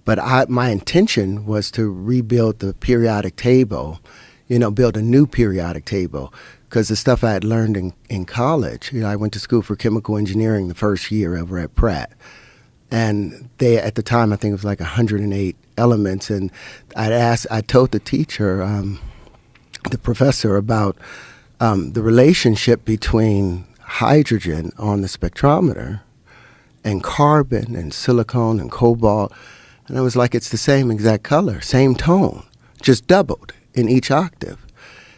But my intention was to rebuild the periodic table, build a new periodic table, because the stuff I had learned in college, I went to school for chemical engineering the first year over at Pratt. And at the time, I think it was like 108 elements. And I told the teacher, the professor, about the relationship between hydrogen on the spectrometer and carbon and silicon and cobalt. And I was like, it's the same exact color, same tone, just doubled in each octave.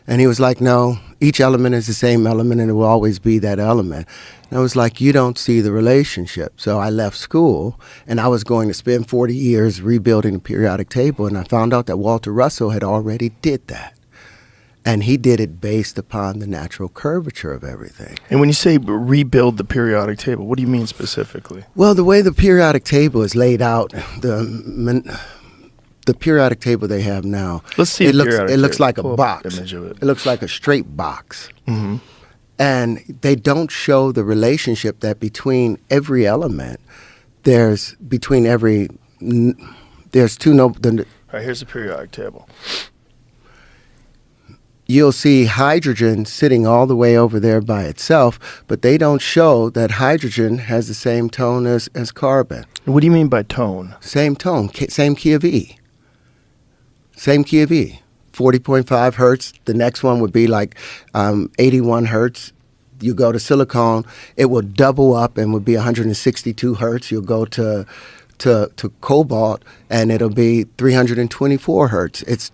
And he was like, no, each element is the same element and it will always be that element. And I was like, you don't see the relationship. So I left school and I was going to spend 40 years rebuilding the periodic table. And I found out that Walter Russell had already did that. And he did it based upon the natural curvature of everything. And when you say rebuild the periodic table, what do you mean specifically? Well, the way the periodic table is laid out, the periodic table they have now, Let's see. It looks like a box. Image of it. It looks like a straight box. Mm-hmm. And they don't show the relationship that between every element, there's two All right, here's the periodic table. You'll see hydrogen sitting all the way over there by itself, but they don't show that hydrogen has the same tone as carbon. What do you mean by tone? Same tone, same key of E. Same key of E. 40.5 hertz. The next one would be like 81 hertz. You go to silicon, it will double up and would be 162 hertz. You'll go to cobalt, and it'll be 324 hertz. It's,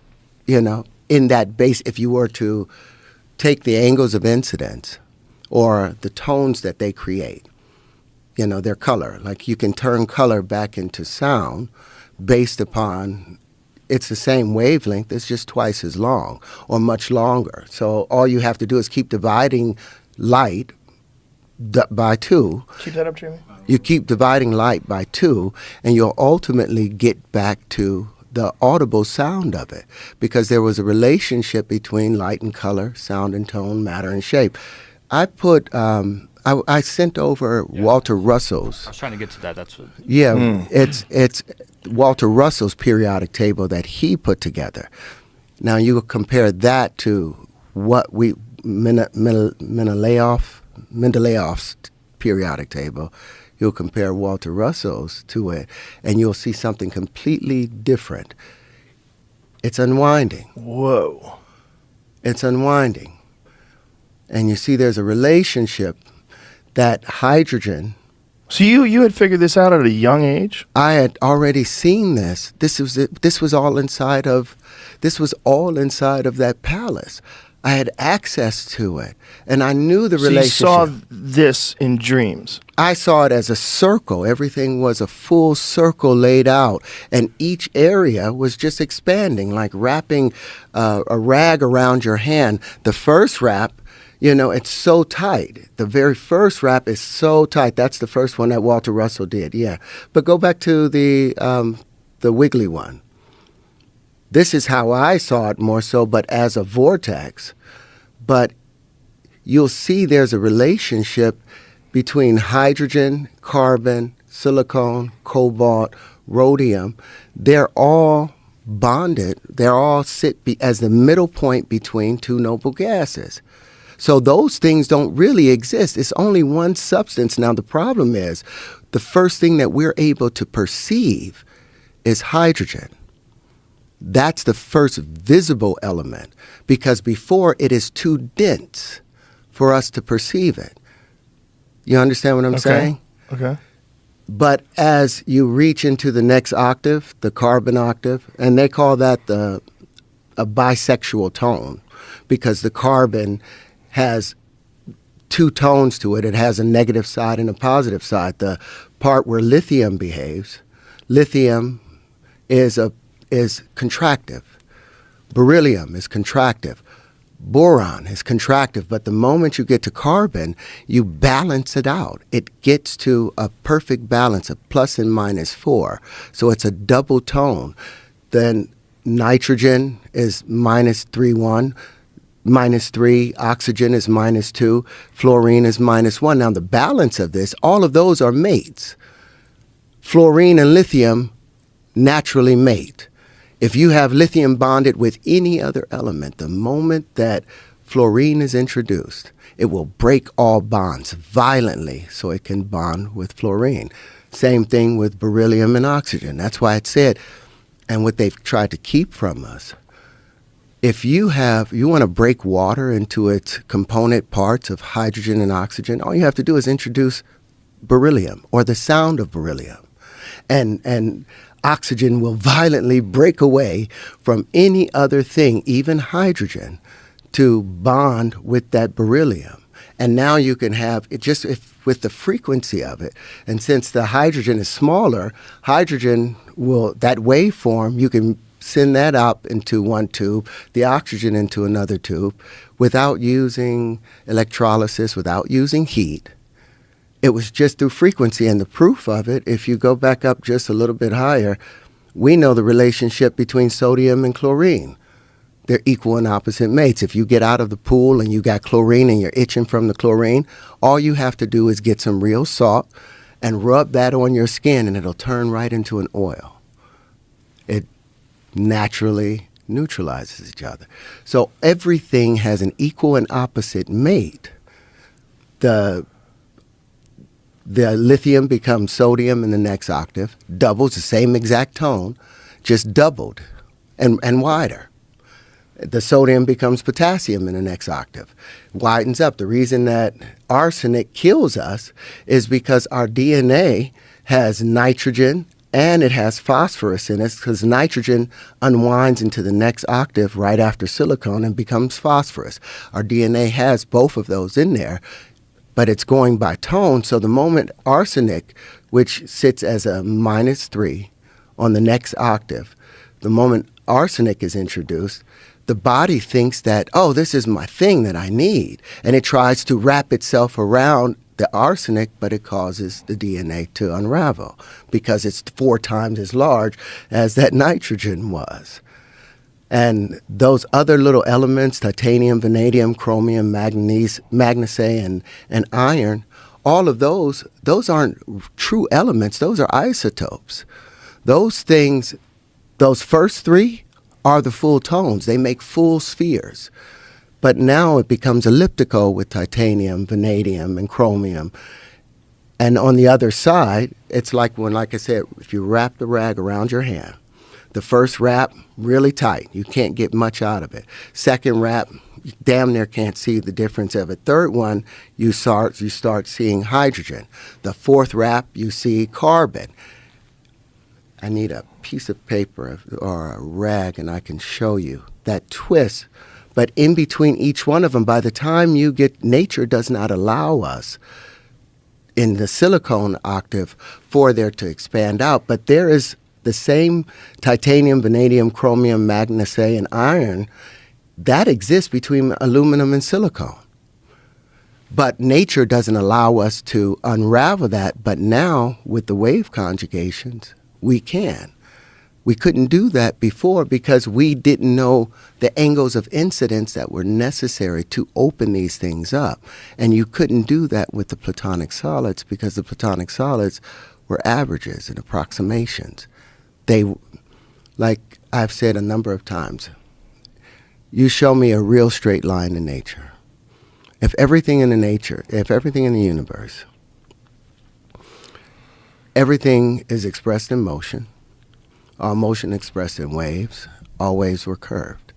in that base, if you were to take the angles of incidence or the tones that they create, their color, like you can turn color back into sound based upon, it's the same wavelength, it's just twice as long or much longer. So all you have to do is keep dividing light by 2. Keep that up, Jimmy. You keep dividing light by 2, and you'll ultimately get back to the audible sound of it, because there was a relationship between light and color, sound and tone, matter and shape. I put, I sent over Walter Russell's. I was trying to get to that. That's what. Yeah, it's Walter Russell's periodic table that he put together. Now you compare that to what Mendeleev's periodic table. You'll compare Walter Russell's to it, and you'll see something completely different. It's unwinding. Whoa. It's unwinding. And you see there's a relationship that hydrogen... So you had figured this out at a young age? I had already seen this. This was all inside of that palace. I had access to it, and I knew the relationship. So you saw this in dreams? I saw it as a circle. Everything was a full circle laid out, and each area was just expanding, like wrapping a rag around your hand. The first wrap, it's so tight. The very first wrap is so tight. That's the first one that Walter Russell did, yeah. But go back to the wiggly one. This is how I saw it more so, but as a vortex. But you'll see there's a relationship between hydrogen, carbon, silicon, cobalt, rhodium. They're all bonded. They all sit as the middle point between two noble gases. So those things don't really exist. It's only one substance. Now the problem is the first thing that we're able to perceive is hydrogen. That's the first visible element, because before it is too dense for us to perceive it. You understand what I'm saying? Okay. But as you reach into the next octave, the carbon octave, and they call that a bisexual tone, because the carbon has 2 tones to it. It has a negative side and a positive side. The part where lithium behaves, lithium is contractive. Beryllium is contractive. Boron is contractive. But the moment you get to carbon, you balance it out. It gets to a perfect balance of plus and minus 4. So it's a double tone. Then nitrogen is minus 3,1. minus 3, oxygen is minus 2, fluorine is minus 1. Now the balance of this, all of those are mates. Fluorine and lithium naturally mate. If you have lithium bonded with any other element, the moment that fluorine is introduced, it will break all bonds violently so it can bond with fluorine. Same thing with beryllium and oxygen. That's why it said, and what they've tried to keep from us, if you want to break water into its component parts of hydrogen and oxygen, all you have to do is introduce beryllium or the sound of beryllium. And oxygen will violently break away from any other thing, even hydrogen, to bond with that beryllium. And now you can have it just with the frequency of it. And since the hydrogen is smaller, hydrogen will, that waveform, you can send that up into one tube, the oxygen into another tube, without using electrolysis, without using heat. It was just through frequency. And the proof of it, if you go back up just a little bit higher, we know the relationship between sodium and chlorine. They're equal and opposite mates. If you get out of the pool and you got chlorine and you're itching from the chlorine, all you have to do is get some real salt and rub that on your skin, and it'll turn right into an oil. It naturally neutralizes each other. So everything has an equal and opposite mate. The lithium becomes sodium in the next octave, doubles the same exact tone, just doubled and wider. The sodium becomes potassium in the next octave, widens up. The reason that arsenic kills us is because our DNA has nitrogen and it has phosphorus in it, because nitrogen unwinds into the next octave right after silicon and becomes phosphorus. Our DNA has both of those in there, but it's going by tone. So the moment arsenic, which sits as a -3 on the next octave, the moment arsenic is introduced, the body thinks that, oh, this is my thing that I need. And it tries to wrap itself around the arsenic, but it causes the DNA to unravel because it's 4 times as large as that nitrogen was. And those other little elements, titanium, vanadium, chromium, magnesia, and iron, all of those aren't true elements. Those are isotopes. Those things, those first 3 are the full tones. They make full spheres. But now it becomes elliptical with titanium, vanadium, and chromium. And on the other side, it's like when, like I said, if you wrap the rag around your hand, the first wrap, really tight. You can't get much out of it. Second wrap, you damn near can't see the difference of it. Third one, you start seeing hydrogen. The fourth wrap, you see carbon. I need a piece of paper or a rag, and I can show you that twist. But in between each one of them, by the time you get, nature does not allow us in the silicone octave for there to expand out. But there is the same titanium, vanadium, chromium, magnesia, and iron that exists between aluminum and silicone. But nature doesn't allow us to unravel that. But now with the wave conjugations, we can. We couldn't do that before because we didn't know the angles of incidence that were necessary to open these things up. And you couldn't do that with the platonic solids because the platonic solids were averages and approximations. They, like I've said a number of times, you show me a real straight line in nature. If everything in the universe, everything is expressed in motion, all motion expressed in waves, all waves were curved.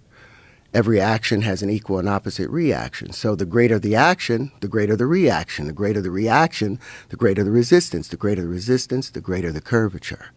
Every action has an equal and opposite reaction. So the greater the action, the greater the reaction. The greater the reaction, the greater the resistance. The greater the resistance, the greater the curvature.